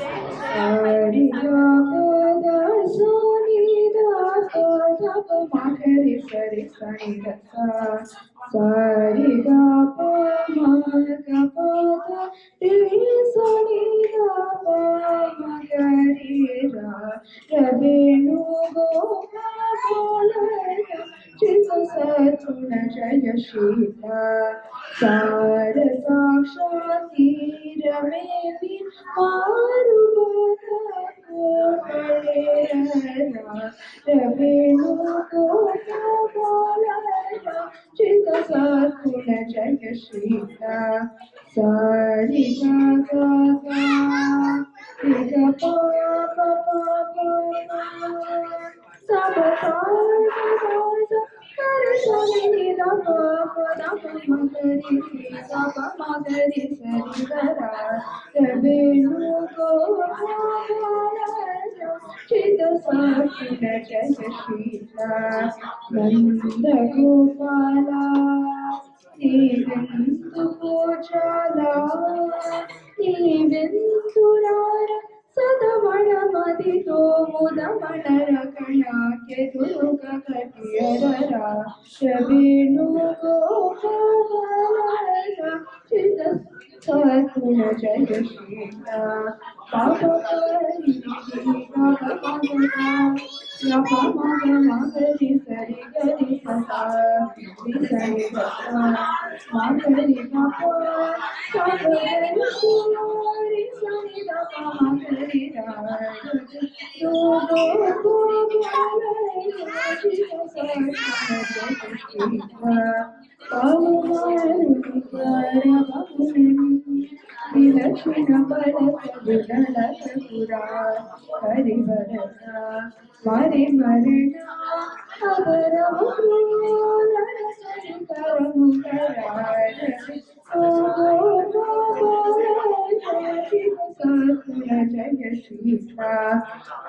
Sari ga pa da sa ni da pa da pa ma ga ri sa ri sa ni da sa. Sari ga pa ma ga pa da ri sa ni da pa ma ga ri ra. Rabinu Gopala Chitta Satuna Jaya Shita Sara Sakshati Ramevi Marubata Kotalera Rabinu Gopala Chitta Satuna Jaya Shita Sari Ga Ga Ga Pa Pa Pa Pa Sa Pa Sa Sa Sa Sa Sa Ni Ni Da Pa Pa Da Pa Ma Ga Ri Ri Da Pa Ma Ga Ri Sa Ri Ga Ra Rabinu Gopala Chitta Sakuna Jaya Shita Nanda Gopala Nivendu Pujala Niventurara Sadamana Madito Mudamana Rakana Keturuka Katiyarara Rabinu Gopala Chitta Sakuna Jaya Shita Papa Pari Papa Papa Rapa Maga Maga Ri Sari Gari Sasa Ri Sari Gasa Maga Ri Papa Papa Ri Ri Sari Rapa Maga Ri Ra Do Do Do Gala Jita Sa Jita Pavumaru Vilakshina Parasa Vinala Sakura Harivarasa Mari Marina Avaramukula Jaya Shita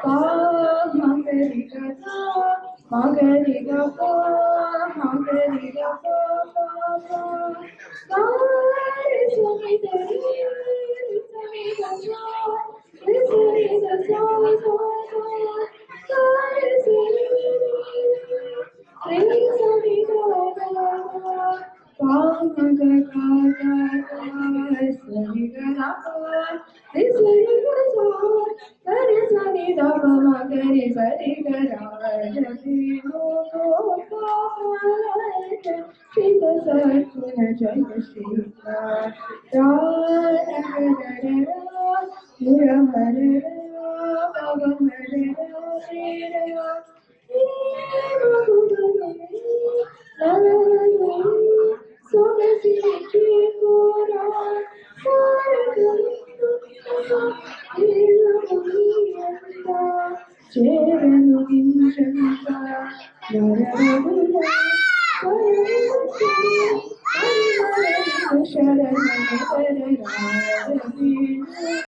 Magarika Magarika Magarika